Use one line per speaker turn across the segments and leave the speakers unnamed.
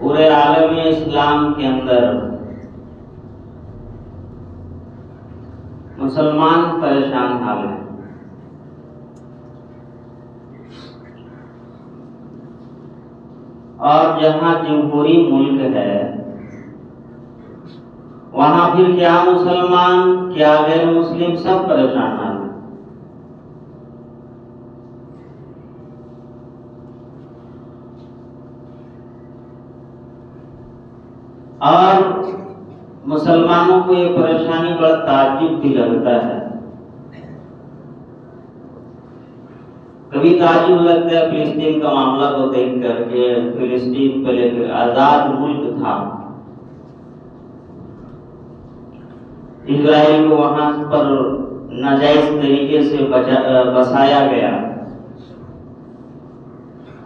پورے عالم اسلام کے اندر مسلمان پریشان حال ہیں. اور جہاں جمہوری ملک ہے وہاں پھر کیا مسلمان کیا غیر مسلم سب پریشان ہیں. اور مسلمانوں کو یہ پریشانی بڑا تعجب بھی لگتا ہے. کبھی تعجب لگتا ہے فلسطین کا معاملہ کو دیکھ کر کے فلسطین پہلے آزاد ملک تھا، اسرائیل کو وہاں پر ناجائز طریقے سے بسایا گیا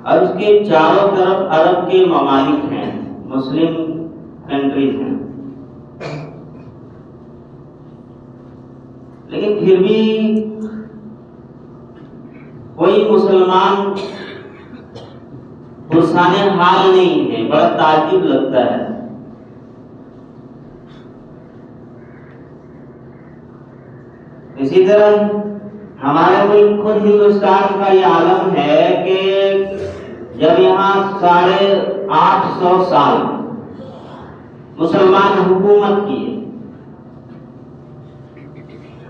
اور اس کے چاروں طرف عرب کے ممالک ہیں، مسلم کنٹریز ہیں، لیکن پھر بھی کوئی مسلمان پرسان حال نہیں ہے. بڑا تعجب لگتا ہے. اسی طرح ہمارے ملک خود ہندوستان کا یہ عالم ہے کہ جب یہاں 850 سال مسلمان حکومت کی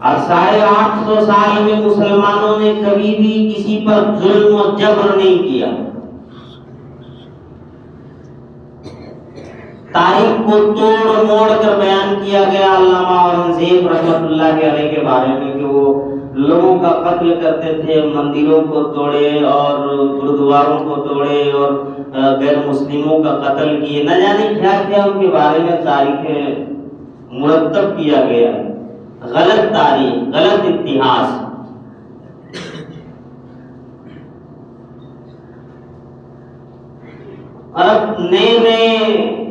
اور 850 سال میں مسلمانوں نے کبھی بھی کسی پر ظلم و جبر نہیں کیا. تاریخ کو توڑ موڑ کر بیان کیا گیا علامہ اورنگزیب رحمۃ اللہ علیہ کے بارے میں کہ وہ لوگوں کا قتل کرتے تھے، مندروں کو توڑے اور گرودواروں کو توڑے اور غیر مسلموں کا قتل کیے، نہ جانے کیا کیا ان کے بارے میں تاریخ مرتب کیا گیا. غلط تاریخ، غلط اتہاس. اور اب نئے نئے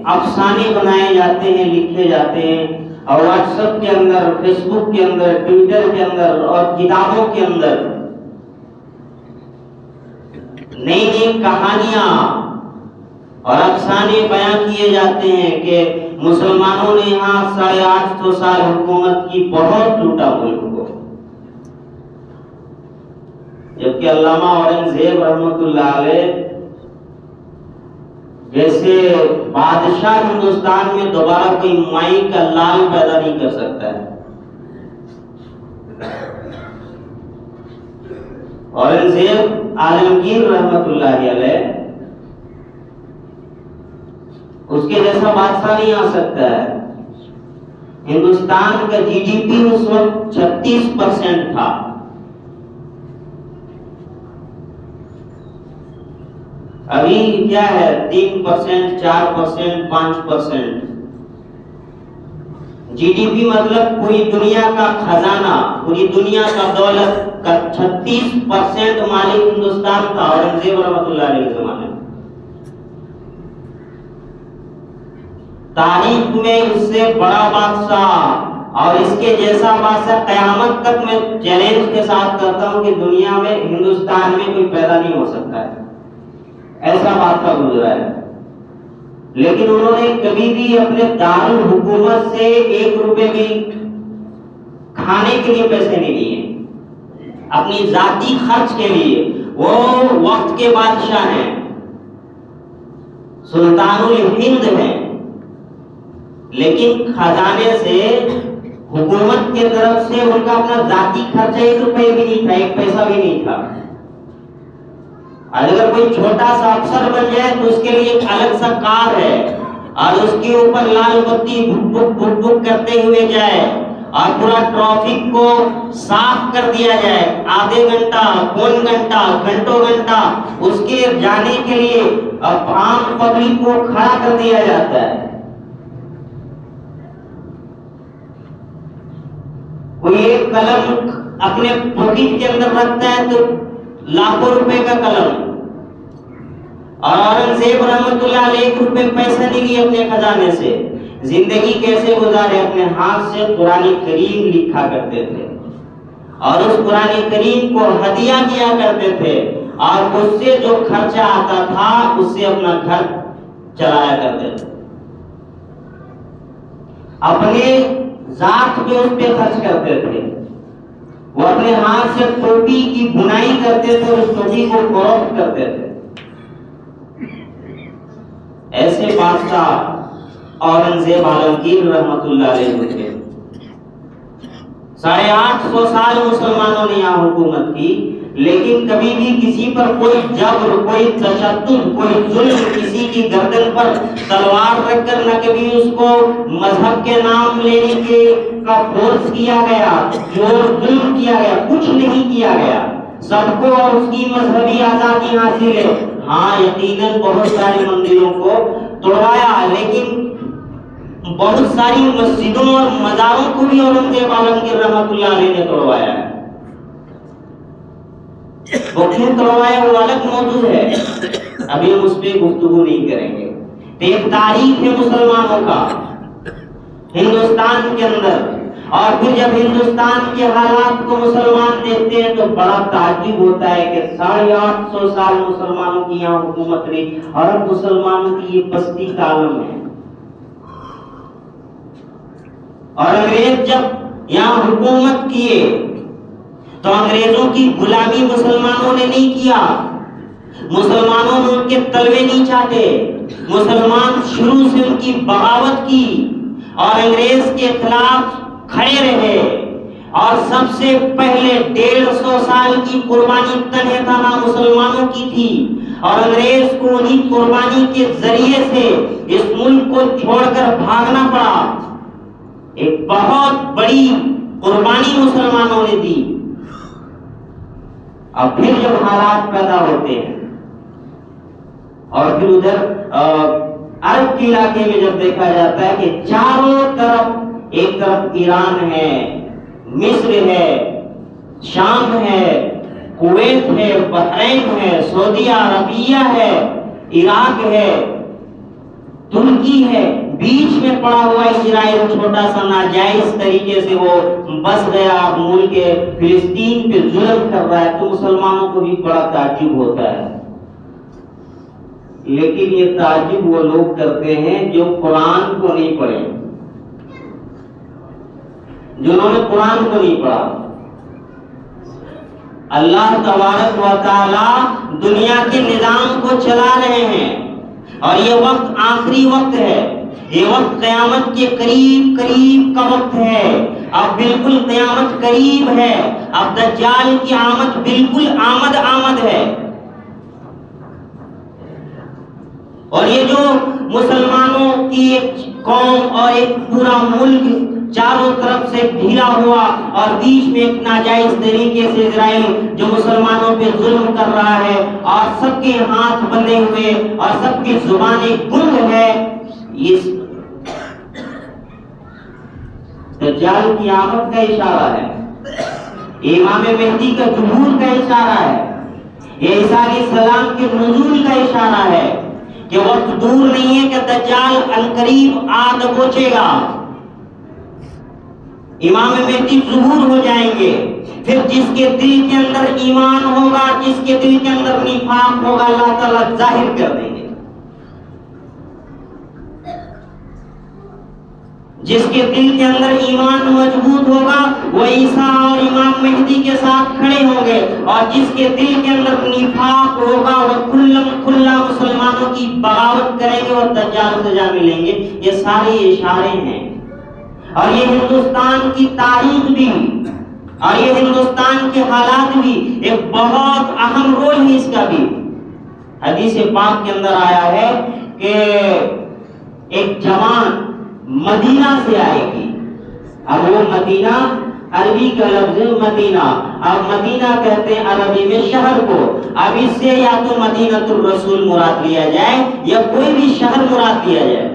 افسانے بنائے جاتے ہیں، لکھے جاتے ہیں، اور واٹس ایپ کے اندر، فیس بک کے اندر، ٹویٹر کے اندر اور کتابوں کے اندر نئی نئی کہانیاں اور افسانے بیان کیے جاتے ہیں کہ مسلمانوں نے یہاں 850 سال حکومت کی، بہت لوٹا ملک کو. جبکہ علامہ اورنگزیب رحمۃ اللہ علیہ جیسے بادشاہ ہندوستان میں دوبارہ کوئی مائی کا لال پیدا نہیں کر سکتا ہے. اورنگزیب عالمگیر رحمۃ اللہ علیہ اس کے جیسا بادشاہ نہیں آ سکتا ہے. ہندوستان کا GDP اس وقت 36% تھا. ابھی کیا ہے 3%، 4%، 5%. GDP مطلب پوری دنیا کا خزانہ، پوری دنیا کا دولت کا 36% مالک ہندوستان تھا اورنگزیب رحمۃ اللہ علیہ کے زمانے میں. تاریخ میں اس سے بڑا بادشاہ اور اس کے جیسا بادشاہ قیامت تک میں چیلنج کے ساتھ کرتا ہوں کہ دنیا میں، ہندوستان میں کوئی پیدا نہیں ہو سکتا ہے. ایسا بادشاہ گزرا ہے. لیکن انہوں نے کبھی بھی اپنے دارالحکومت سے 1 روپے بھی کھانے کے لیے پیسے نہیں لیے، اپنی ذاتی خرچ کے لیے. وہ وقت کے بادشاہ ہیں، سلطان الہند ہیں، لیکن خزانے سے، حکومت کی طرف سے ان کا اپنا ذاتی خرچہ 1 روپے بھی نہیں تھا، 1 پیسہ بھی نہیں تھا. اگر کوئی چھوٹا سا افسر بن جائے تو اس کے لیے ایک الگ سا کار ہے اور اس کے اوپر لال بتی بھک بھک کرتے ہوئے جائے اور پورا ٹریفک کو صاف کر دیا جائے. آدھے گھنٹہ، پون گھنٹہ، گھنٹوں گھنٹہ اس کے جانے کے لیے عام پبلک کو کھڑا کر دیا جاتا ہے. کوئی ایک قلم اپنے پاکٹ کے اندر رکھتا ہے تو لاکھوں روپے کا قلم. اور اورنگزیب رحمۃ اللہ علیہ 1 روپے پیسہ نہیں لیے اپنے خزانے سے. زندگی کیسے گزارے؟ اپنے ہاتھ سے قرآن کریم لکھا کرتے تھے اور اس قرآن کریم کو ہدیہ کیا کرتے تھے اور اس سے جو خرچہ آتا تھا اس سے اپنا گھر چلایا کرتے تھے، اپنے ذات پہ اس پہ خرچ کرتے تھے. وہ اپنے ہاتھ سے ٹوپی کی بنائی کرتے تھے اور اس ٹوپی کو فروخت کرتے تھے. ایسے بادشاہ اورنگزیب عالمگیر رحمت اللہ علیہ تھے. 850 سال مسلمانوں نے یہاں حکومت کی، لیکن کبھی بھی کسی پر کوئی جبر، کوئی تشدد، کوئی ظلم، کسی کی گردن پر تلوار رکھ کر نہ کبھی اس کو مذہب کے نام لینے کے کا فورس کیا گیا، جور ظلم کیا گیا، کچھ نہیں کیا گیا. سب کو اور اس کی مذہبی آزادی حاصل ہے. ہاں یقیناً بہت سارے مندروں کو توڑوایا، لیکن بہت ساری مسجدوں اور مزاروں کو بھی اورنگزیب عالمگیر رحمت اللہ علیہ نے توڑوایا ہے. وہ کیوں توڑوایا وہ الگ موضوع ہے، ابھی ہم اس پہ گفتگو نہیں کریں گے. ایک تاریخ ہے مسلمانوں کا ہندوستان کے اندر، اور پھر جب ہندوستان کے حالات کو مسلمان دیکھتے ہیں تو بڑا تعجب ہوتا ہے کہ 850 سال مسلمانوں کی یہاں حکومت رہی اور اب مسلمانوں کی یہ پستی کا عالم ہے. اور انگریز جب یہاں حکومت کیے تو انگریزوں کی غلامی مسلمانوں نے نہیں کیا، مسلمانوں نے ان کے تلوے نہیں چاٹے. مسلمان شروع سے ان کی بغاوت کی اور انگریز کے خلاف کھڑے رہے، اور سب سے پہلے 150 سال کی قربانی تنہ تنہا مسلمانوں کی تھی، اور انگریز کو انہی قربانی کے ذریعے سے اس ملک کو چھوڑ کر بھاگنا پڑا. ایک بہت بڑی قربانی مسلمانوں نے دی. اب پھر جب حالات پیدا ہوتے ہیں اور پھر ادھر عرب کے علاقے میں جب دیکھا جاتا ہے کہ چاروں طرف، ایک طرف ایران ہے، مصر ہے، شام ہے، کویت ہے، بحرین ہے، سعودی عربیہ ہے، عراق ہے، ترکی ہے، بیچ میں پڑا ہوا اسرائیل چھوٹا سا ناجائز طریقے سے وہ بس گیا، ملک فلسطین پہ ظلم کر رہا ہے، تو مسلمانوں کو بھی بڑا تعجب ہوتا ہے. لیکن یہ تعجب وہ لوگ کرتے ہیں جو قرآن کو نہیں پڑھے، جنہوں نے قرآن کو نہیں پڑھا. اللہ تبارک و تعالی دنیا کے نظام کو چلا رہے ہیں، اور یہ وقت آخری وقت ہے، یہ وقت قیامت کے قریب قریب کا وقت ہے. اب بالکل قیامت قریب ہے، اب دجال کی آمد بالکل آمد ہے. اور یہ جو مسلمانوں کی ایک قوم اور ایک پورا ملک چاروں طرف سے گھرا ہوا، اور بیچ میں ایک ناجائز طریقے سے اسرائیل جو مسلمانوں پہ ظلم کر رہا ہے، اور سب کے ہاتھ بندھے ہوئے اور سب کی زبانیں گنگ ہے، اس دجال کی آمد کا اشارہ ہے، امام مہدی کا ظہور کا اشارہ ہے، یہ عیسیٰ علیہ السلام کے نزول کا اشارہ ہے کہ وقت دور نہیں ہے کہ دجال عنقریب آ پہنچے گا. امام مہدی ظہور ہو جائیں گے. پھر جس کے دل کے اندر ایمان ہوگا، جس کے دل کے اندر نفاق ہوگا، اللہ تعالیٰ ظاہر کر دیں گے. جس کے دل کے اندر ایمان مضبوط ہوگا وہ عیسیٰ اور امام مہدی کے ساتھ کھڑے ہوں گے، اور جس کے دل کے اندر نفاق ہوگا وہ کھلا مسلمانوں کی بغاوت کریں گے اور دجال سے جا ملیں گے. یہ سارے اشارے ہیں، اور یہ ہندوستان کی تاریخ بھی اور یہ ہندوستان کے حالات بھی ایک بہت اہم رول ہے اس کا بھی. حدیث پاک کے اندر آیا ہے کہ ایک جوان مدینہ سے آئے گی. اب وہ مدینہ عربی کا لفظ ہے مدینہ، اب مدینہ کہتے ہیں عربی میں شہر کو. اب اس سے یا تو مدینہ الرسول مراد لیا جائے یا کوئی بھی شہر مراد لیا جائے.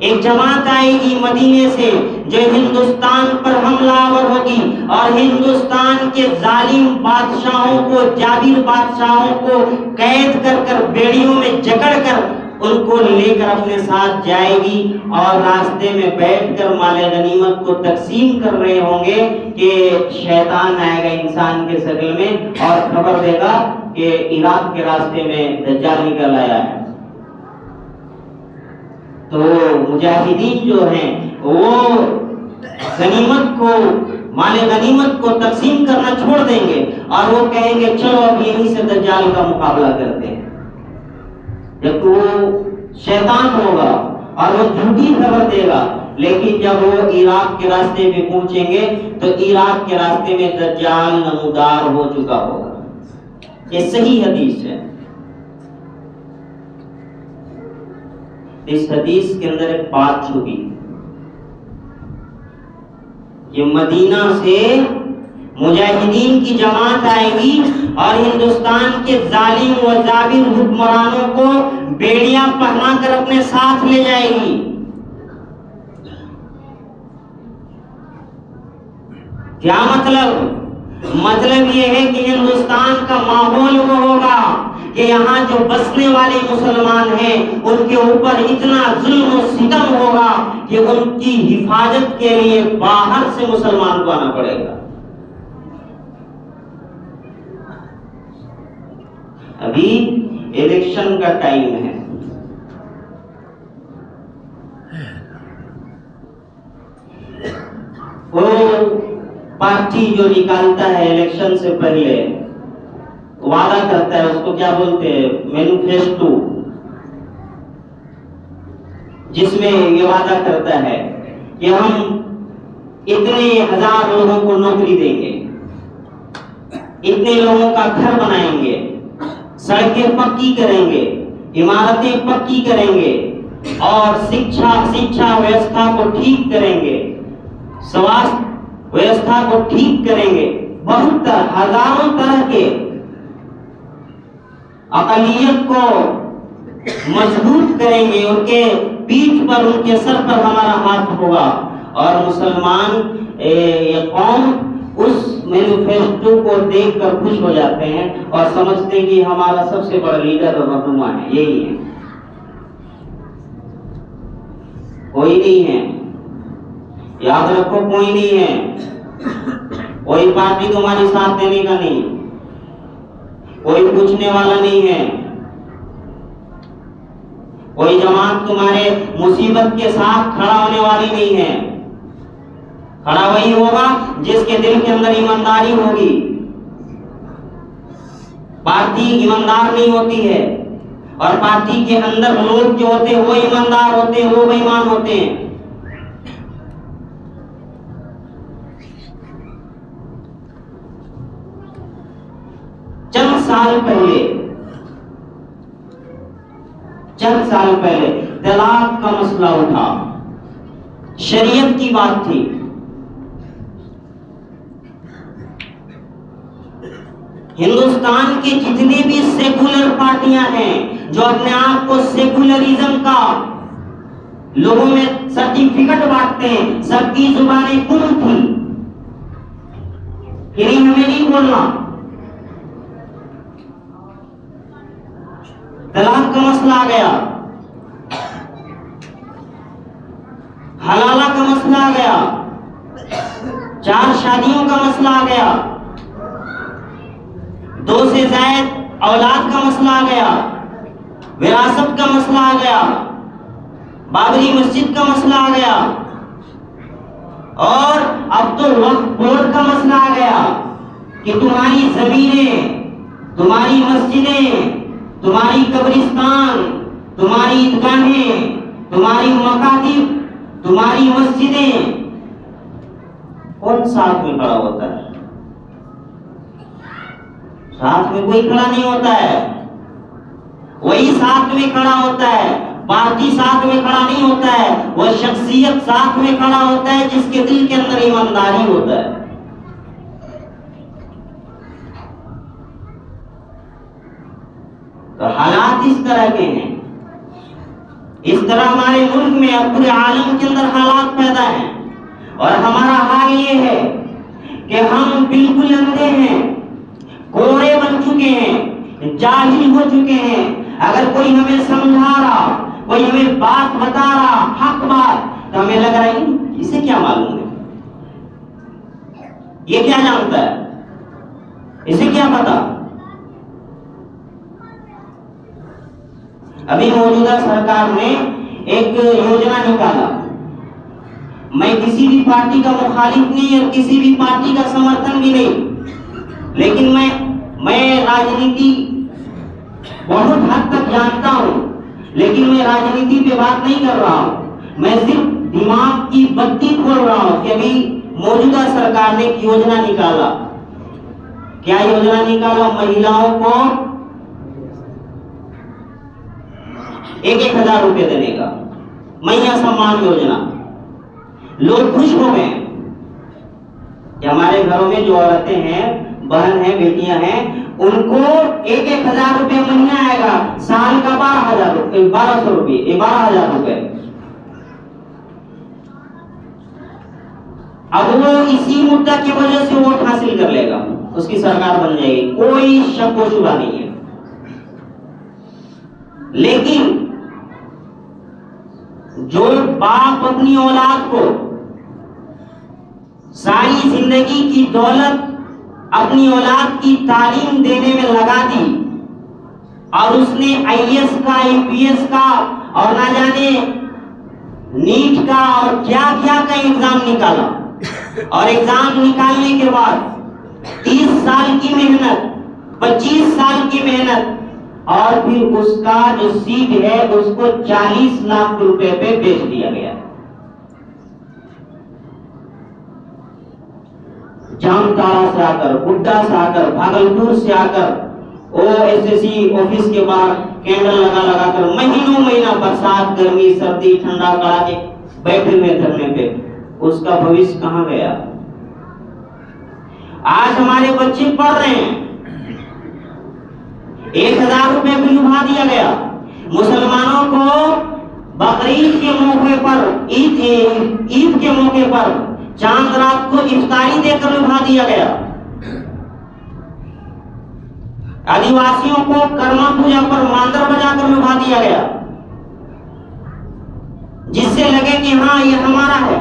ایک جماعت آئے گی مدینے سے جو ہندوستان پر حملہ آور ہوگی، اور ہندوستان کے ظالم بادشاہوں کو، جابر بادشاہوں کو قید کر کر بیڑیوں میں جکڑ کر ان کو لے کر اپنے ساتھ جائے گی، اور راستے میں بیٹھ کر مال غنیمت کو تقسیم کر رہے ہوں گے کہ شیطان آئے گا انسان کے شکل میں اور خبر دے گا کہ عراق کے راستے میں دجال نکل آیا ہے. تو مجاہدین جو ہیں وہ غنیمت کو، مال غنیمت کو تقسیم کرنا چھوڑ دیں گے اور وہ کہیں گے چلو اب یہیں سے دجال کا مقابلہ کرتے ہیں، جبکہ وہ شیطان ہوگا اور وہ جھوٹی خبر دے گا، لیکن جب وہ عراق کے راستے پہ پہنچیں گے تو عراق کے راستے میں دجال نمودار ہو چکا ہوگا۔ یہ صحیح حدیث ہے۔ اس حدیث کے اندر ایک بات چھپی کہ مدینہ سے مجاہدین کی جماعت آئے گی اور ہندوستان کے ظالم و جابر حکمرانوں کو بیڑیاں پہنا کر اپنے ساتھ لے جائے گی۔ کیا مطلب یہ ہے کہ ہندوستان کا ماحول وہ ہوگا کہ یہاں جو بسنے والے مسلمان ہیں ان کے اوپر اتنا ظلم و ستم ہوگا کہ ان کی حفاظت کے لیے باہر سے مسلمان کو آنا پڑے گا۔ ابھی الیکشن کا ٹائم ہے، وہ پارٹی جو نکالتا ہے الیکشن سے پہلے وعدہ کرتا ہے، اس کو کیا بولتے ہیں، مینیفیسٹو، جس میں یہ وعدہ کرتا ہے کہ ہم اتنے ہزار لوگوں کو نوکری دیں گے، اتنے لوگوں کا گھر بنائیں گے، سڑکیں پکی کریں گے، عمارتیں پکی کریں گے اور شکشا ویوستھا کو ٹھیک کریں گے، سواستھ ویوستھا کو ٹھیک کریں گے، بہت ہزاروں طرح کے اقلیت کو مضبوط کریں گے، ان کے پیٹھ پر، ان کے سر پر ہمارا ہاتھ ہوگا۔ اور مسلمان قوم اس مینیفیسٹو کو دیکھ کر خوش ہو جاتے ہیں اور سمجھتے ہیں کہ ہمارا سب سے بڑا لیڈر اور رہنما ہے، یہی ہے، کوئی نہیں ہے، یاد رکھو کوئی نہیں ہے، کوئی پارٹی تمہاری ساتھ دینے کا نہیں، کوئی پوچھنے والا نہیں ہے، کوئی جماعت تمہارے مصیبت کے ساتھ کھڑا ہونے والی نہیں ہے۔ کھڑا وہی ہوگا جس کے دل کے اندر ایمانداری ہوگی۔ پارٹی ایماندار نہیں ہوتی ہے، اور پارٹی کے اندر لوگ جو ہوتے ہیں وہ ایماندار ہوتے ہیں، وہ بے ایمان ہوتے ہیں۔ چند سال پہلے طلاق کا مسئلہ اٹھا، شریعت کی بات تھی، ہندوستان کے جتنے بھی سیکولر پارٹیاں ہیں جو اپنے آپ کو سیکولرزم کا لوگوں میں سرٹیفکیٹ بانٹتے ہیں، سب کی زبانیں کن تھی کہ نہیں، ہمیں نہیں بولنا۔ طلاق کا مسئلہ آ گیا، حلالہ کا مسئلہ آ گیا، 4 شادیوں کا مسئلہ آ گیا، 2 سے زائد اولاد کا مسئلہ آ گیا، وراثت کا مسئلہ آ گیا، بابری مسجد کا مسئلہ آ گیا، اور اب تو وقف بورڈ کا مسئلہ آ گیا کہ تمہاری زمینیں، تمہاری مسجدیں، تمہاری قبرستان، تمہاری عیدگاہیں، تمہاری مکاتب، تمہاری مسجدیں، کون ساتھ میں کھڑا ہوتا ہے؟ ساتھ میں کوئی کھڑا نہیں ہوتا ہے، وہی ساتھ میں کھڑا ہوتا ہے، پارٹی ساتھ میں کھڑا نہیں ہوتا ہے، وہ شخصیت ساتھ میں کھڑا ہوتا ہے جس کے دل کے اندر ایمانداری ہوتا ہے۔ تو حالات اس طرح کے ہیں، اس طرح ہمارے ملک میں اور پورے عالم کے اندر حالات پیدا ہیں، اور ہمارا حال یہ ہے کہ ہم بالکل اندھے ہیں، کوڑے بن چکے ہیں، جاہل ہو چکے ہیں۔ اگر کوئی ہمیں سمجھا رہا، کوئی ہمیں بات بتا رہا، حق بات، تو ہمیں لگ رہا ہے اسے کیا معلوم ہے، یہ کیا جانتا ہے، اسے کیا پتا۔ ابھی موجودہ سرکار نے ایک یوجنا نکالا. میں کسی بھی پارٹی کا مخالف نہیں اور کسی بھی پارٹی کا سمرتھن بھی نہیں، لیکن میں راجنیتی بہت حد تک جانتا ہوں، لیکن میں راجنیتی پہ بات نہیں کر رہا ہوں. میں صرف دماغ کی بتی کھول رہا ہوں کہ ابھی موجودہ سرکار نے ایک یوجنا نکالا. کیا یوجنا نکالا؟ مہیلاؤں کو 1,000 روپے دینے کا مہیا سمان یوجنا. لوگ خوش ہو گئے کہ ہمارے گھروں میں جو عورتیں ہیں، بہن ہیں، بیٹیاں ہیں، ان کو 1,000 روپے مہینہ آئے گا. سال کا 1200 روپے 12,000 روپے. اب وہ اسی مدعا کی وجہ سے ووٹ حاصل کر لے گا، اس کی سرکار بن جائے گی، کوئی شک و شبہ نہیں ہے. لیکن جو باپ اپنی اولاد کو ساری زندگی کی دولت اپنی اولاد کی تعلیم دینے میں لگا دی، اور اس نے IAS کا، IPS کا اور نہ جانے نیٹ کا اور کیا کیا کا ایگزام نکالا، اور ایگزام نکالنے کے بعد 30 سال کی محنت، 25 سال کی محنت، اور پھر اس کا جو سیٹ ہے اس کو 40 لاکھ روپے پہ بیچ دیا گیا. جامتارا سے آ کر، گڈا سے آ کر، بھاگلپور سے آ کر OSSC آفس کے باہر کینڈل لگا کر مہینہ برسات، گرمی، سردی، ٹھنڈا، کڑاکے بیٹھے ہوئے دھرنے پہ. اس کا بھوش کہاں گیا؟ آج ہمارے بچے پڑھ رہے ہیں، 1,000 روپے بھی لبھا دیا گیا. مسلمانوں کو بقرعید کے موقع پر، عید کے موقع پر چاند رات کو افطاری دے کر لبھا دیا گیا. آدیواسیوں کو کرما پوجا پر ماندر بجا کر لبھا دیا گیا، جس سے لگے کہ ہاں یہ ہمارا ہے.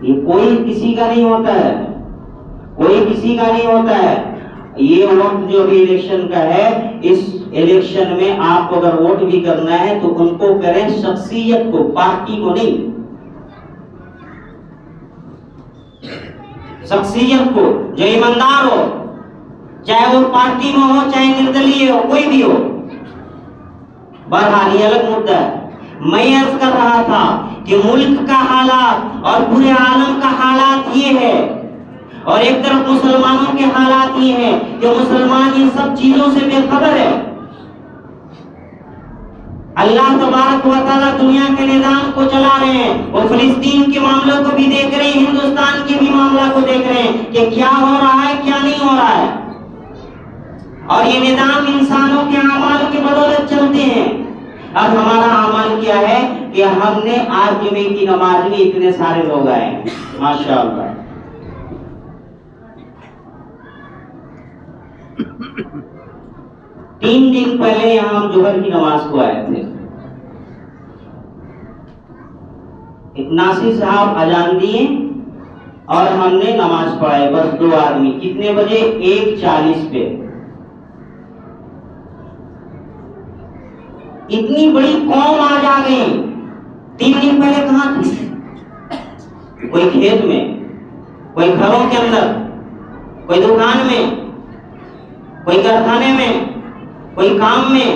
یہ کوئی کسی کا نہیں ہوتا ہے، کوئی کسی کا نہیں ہوتا ہے. یہ وقت جو بھی الیکشن کا ہے، اس الیکشن میں آپ کو اگر ووٹ بھی کرنا ہے تو ان کو کریں شخصیت کو، پارٹی کو نہیں. شخصیت کو جو ایماندار ہو، چاہے وہ پارٹی میں ہو، چاہے نردلیے ہو، کوئی بھی ہو. بہرحال یہ الگ مدعا ہے. میں عرض کر رہا تھا کہ ملک کا حالات اور پورے عالم کا حالات یہ ہے، اور ایک طرف مسلمانوں کے حالات یہ ہیں کہ مسلمان ان سب چیزوں سے بے خبر ہے. اللہ تبارک و تعالیٰ دنیا کے نظام کو چلا رہے ہیں، وہ فلسطین کے معاملوں کو بھی دیکھ رہے ہیں، ہندوستان کے بھی معاملہ کو دیکھ رہے ہیں کہ کیا ہو رہا ہے، کیا نہیں ہو رہا ہے. اور یہ نظام انسانوں کے اعمال کی بدولت چلتے ہیں. اب ہمارا عمل کیا ہے کہ ہم نے آج جمعے کی نماز میں اتنے سارے لوگ آئے ہیں، ماشاءاللہ. تین دن پہلے یہاں ہم ظہر کی نماز کو آئے تھے. ایک ناصر صاحب اذان دیے اور ہم نے نماز پڑھائی، بس 2 آدمی. کتنے بجے؟ 1:40 پہ. اتنی بڑی قوم آج آ گئی. 3 دن پہلے کہاں تھی؟ کوئی کھیت میں، کوئی گھروں کے اندر، کوئی دکان میں، کوئی کارخانے میں، کوئی کام میں.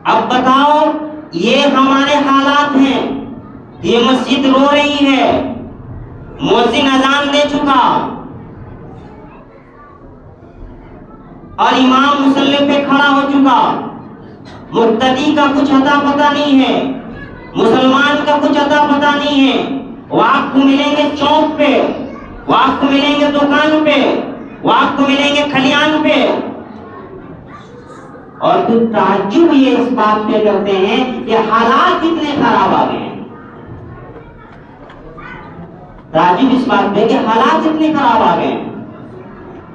اب بتاؤ، یہ ہمارے حالات ہیں. یہ مسجد رو رہی ہے، مؤذن اذان دے چکا اور امام مصلی پہ کھڑا ہو چکا. مقتدی کا کچھ اتا پتہ نہیں ہے، مسلمان کا کچھ اتا پتہ نہیں ہے. وہ آپ کو ملیں گے چوک پہ، وہ آپ کو ملیں گے دکان پہ، وہ آپ کو ملیں گے کھلیان پہ. اور پھر تعجب یہ اس بات پہ کرتے ہیں کہ حالات کتنے خراب آ گئے ہیں. تعجب اس بات پہ کہ حالات کتنے خراب آ گئے ہیں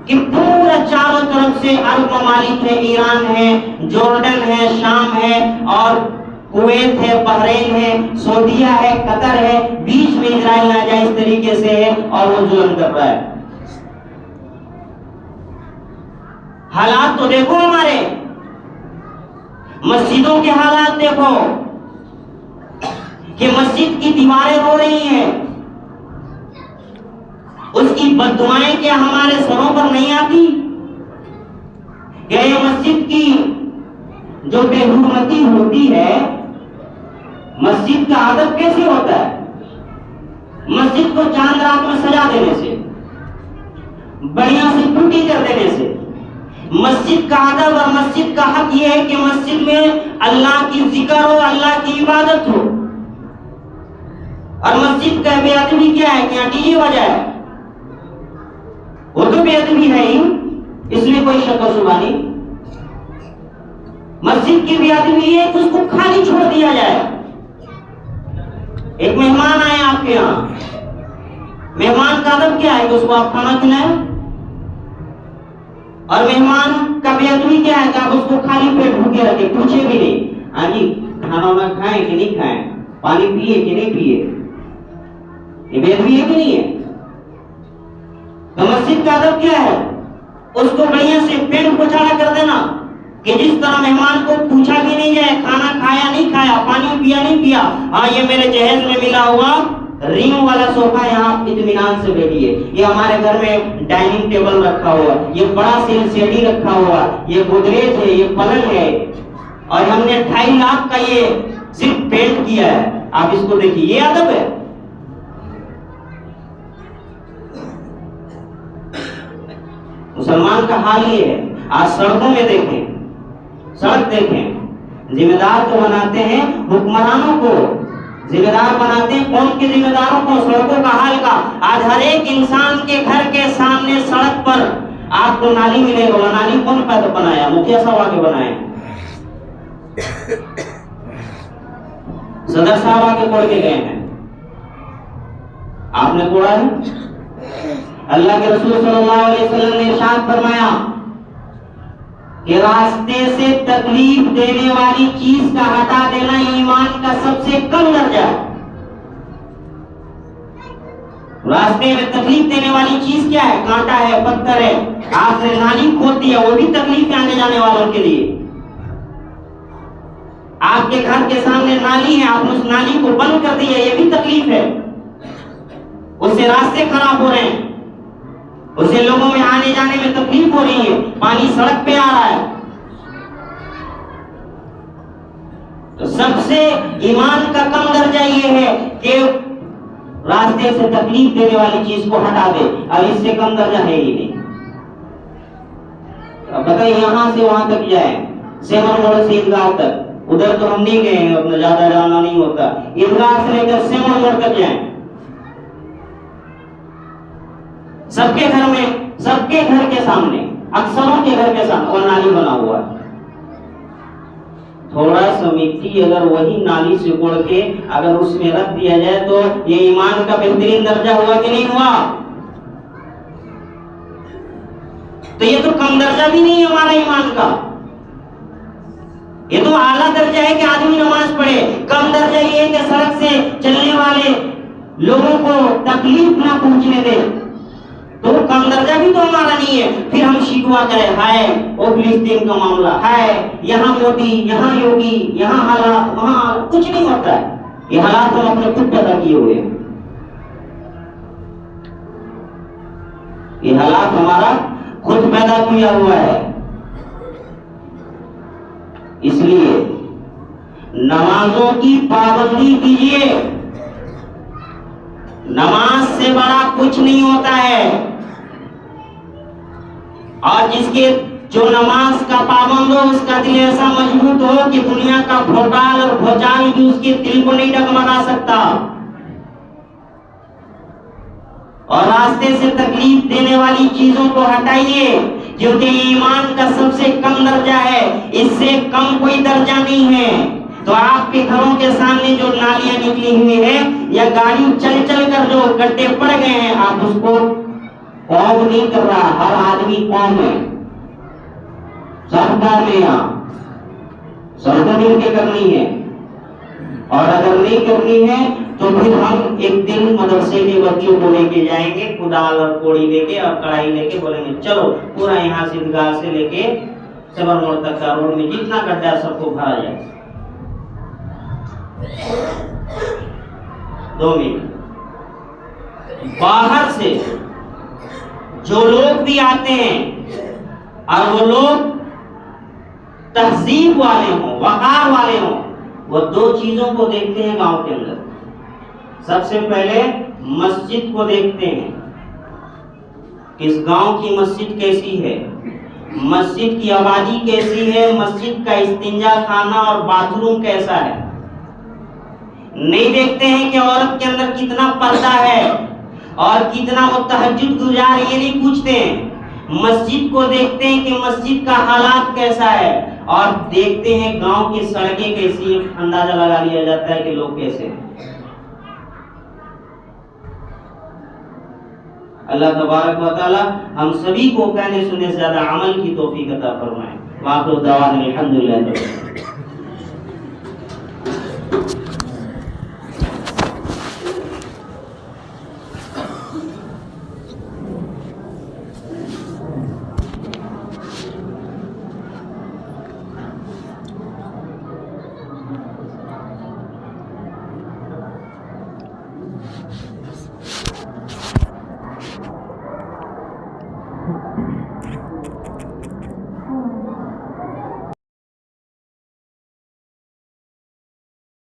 کہ پورا چاروں طرف سے عرب ممالک ہے، ایران ہے، جارڈن ہے، شام ہے، اور کویت ہے، بحرین ہے، سعودیہ ہے، قطر ہے. بیچ میں اسرائیل ناجائز طریقے سے ہے اور وہ ظلم کر رہا ہے. حالات تو دیکھو ہمارے، مسجدوں کے حالات دیکھو کہ مسجد کی دیواریں رو رہی ہیں، اس کی بددعائیں کیا ہمارے سروں پر نہیں آتی؟ کہ یہ مسجد کی جو بے حرمتی ہوتی ہے، مسجد کا ادب کیسے ہوتا ہے؟ مسجد کو چاند رات میں سجا دینے سے، بڑھیا سے ٹوٹی کر دینے سے۔ مسجد کا ادب اور مسجد کا حق یہ ہے کہ مسجد میں اللہ کی ذکر ہو، اللہ کی عبادت ہو، اور مسجد کا بے ادبی کیا ہے کہ ڈی جے بجائے، وہ تو بے ادبی ہے ہی، اس میں کوئی شک و شبہ نہیں۔ مسجد کی بے ادبی ہے کہ اس کو خالی چھوڑ دیا جائے۔ ایک مہمان آئے آپ کے یہاں، مہمان کا ادب کیا ہے کہ اس کو آپ کھانا کھلائیں، اور مہمان کا بے ادبی کیا ہے کہ آپ اس کو خالی پیٹ بھوکے رکھے، پوچھے بھی نہیں ہاں جی کھانا وانا کھائیں کہ نہیں کھائیں، پانی پیے کہ نہیں پیے، یہ بے ادبی ہے کہ نہیں ہے؟ تو مسجد کا ادب کیا ہے؟ اس کو بڑھیا سے پیٹ پچاڑا کر دینا کہ جس طرح مہمان کو پوچھا بھی نہیں جائے کھانا کھایا نہیں کھایا، پانی پیا نہیں پیا، ہاں یہ میرے جہیز میں ملا ہوا ریم والا صوفہ یہاں اطمینان سے بیٹھیے، یہ ہمارے گھر میں ڈائننگ ٹیبل رکھا ہوا، یہ بڑا سی ڈی رکھا ہوا، یہ گودریج ہے، یہ پلنگ ہے، اور ہم نے 2.5 لاکھ کا یہ صرف پینٹ کیا ہے، آپ اس کو دیکھیے، یہ ادب ہے؟ مسلمان کا حال یہ ہے۔ آج سڑکوں میں دیکھیں، سڑک دیکھیں، ذمہ دار کو بناتے ہیں حکمرانوں کو، ذمہ دار بناتے ہیں قوم کے ذمہ داروں کو سڑکوں کا حال کا۔ آج ہر ایک انسان کے گھر کے سامنے سڑک پر آپ کو نالی ملے گا، وہ نالی کون پیدا بنایا؟ مکھیا صاحب آ کے بنائے، صدر صاحب آ کے کوڑ کے گئے ہیں، آپ نے کوڑا ہے؟ اللہ کے رسول صلی اللہ علیہ وسلم نے ارشاد فرمایا کہ راستے سے تکلیف دینے والی چیز کا ہٹا دینا ایمان کا سب سے کم درجہ ہے۔ راستے میں تکلیف دینے والی چیز کیا ہے؟ کانٹا ہے، پتھر ہے، آپ نے نالی کھود دیا، وہ بھی تکلیف ہے آنے جانے والوں کے لیے۔ آپ کے گھر کے سامنے نالی ہے، آپ نے اس نالی کو بند کر دیا، یہ بھی تکلیف ہے، اس سے راستے خراب ہو رہے ہیں، اس سے لوگوں میں آنے جانے میں تکلیف ہو رہی ہے، پانی سڑک پہ آ رہا ہے۔ تو سب سے ایمان کا کم درجہ یہ ہے کہ راستے سے تکلیف دینے والی چیز کو ہٹا دے، اور اس سے کم درجہ ہے ہی نہیں۔ اب بتائیے یہاں سے وہاں تک جائیں، سیمن موڑ سے عیدگاہ تک، ادھر تو ہم نہیں گئے ہیں، اپنا زیادہ جانا نہیں ہوتا، عیدگاہ سے لے کر سیمن موڑ تک جائیں، سب کے گھر میں، سب کے گھر کے سامنے، اکثروں کے گھر کے سامنے وہ نالی بنا ہوا ہے۔ تھوڑا سا مٹی اگر وہی نالی سے کوڑ کے اگر اس میں رکھ دیا جائے تو یہ ایمان کا بہترین درجہ ہوا کہ نہیں ہوا؟ تو یہ تو کم درجہ بھی نہیں ہے ہمارا ایمان کا، یہ تو اعلیٰ درجہ ہے کہ آدمی نماز پڑھے۔ کم درجہ یہ ہے کہ سڑک سے چلنے والے لوگوں کو تکلیف نہ پہنچنے دے، تو وہ کم درجہ بھی تو ہمارا نہیں ہے۔ پھر ہم شکوا کریں، ہائے وہ فلسطین کا معاملہ، ہائے یہاں مودی، یہاں یوگی، یہاں حالات، وہاں کچھ نہیں ہوتا ہے، یہ حالات ہم اپنے خود پیدا کیے ہوئے ہیں، یہ حالات ہمارا خود پیدا کیا ہوا ہے۔ اس لیے نمازوں کی پابندی کیجیے، نماز سے بڑا کچھ نہیں ہوتا ہے، اور جس کے جو نماز کا پابند ہو اس کا دل ایسا مضبوط ہو کہ دنیا کا بھوٹال اور بھوچال بھی اس کے دل کو نہیں ڈگمگا سکتا۔ اور راستے سے تکلیف دینے والی چیزوں کو ہٹائیے، کیونکہ یہ ایمان کا سب سے کم درجہ ہے، اس سے کم کوئی درجہ نہیں ہے۔ تو آپ کے گھروں کے سامنے جو نالیاں نکلی ہوئی ہیں یا گاڑی چل چل کر جو گڈھے پڑ گئے ہیں، آپ اس کو قوم نہیں کر رہا، ہر آدمی قوم ہے، سب قوم ہے، یہاں سب کو مل کے کرنی ہے، اور اگر نہیں کرنی ہے تو پھر ہم ایک دن مدرسے کے بچوں کو لے کے جائیں گے کدال اور کوڑی لے کے اور کڑائی لے کے، بولیں گے چلو پورا یہاں سے عیدگاہ سے لے کے صبر موڑ تک کا روڈ میں جتنا گڈھا سب کو بھرا جائے۔ 2 منٹ۔ باہر سے جو لوگ بھی آتے ہیں اور وہ لوگ تہذیب والے ہوں، وقار والے ہوں، وہ 2 چیزوں کو دیکھتے ہیں گاؤں کے اندر۔ سب سے پہلے مسجد کو دیکھتے ہیں، اس گاؤں کی مسجد کیسی ہے، مسجد کی آبادی کیسی ہے، مسجد کا استنجا خانہ اور باتھ روم کیسا ہے۔ نہیں دیکھتے ہیں کہ عورت کے اندر کتنا پردہ ہے اور کتنا وہ تہجد گزار، یہ نہیں پوچھتے ہیں۔ مسجد کو دیکھتے ہیں کہ مسجد کا حالات کیسا ہے، اور دیکھتے ہیں گاؤں کی سڑکیں کیسی ہیں، اندازہ لگا لیا جاتا ہے کہ لوگ کیسے ہیں۔ اللہ تبارک و تعالی ہم سبھی کو کہنے سننے سے زیادہ عمل کی توفیق عطا فرمائے۔ وآخر دعوانا الحمدللہ۔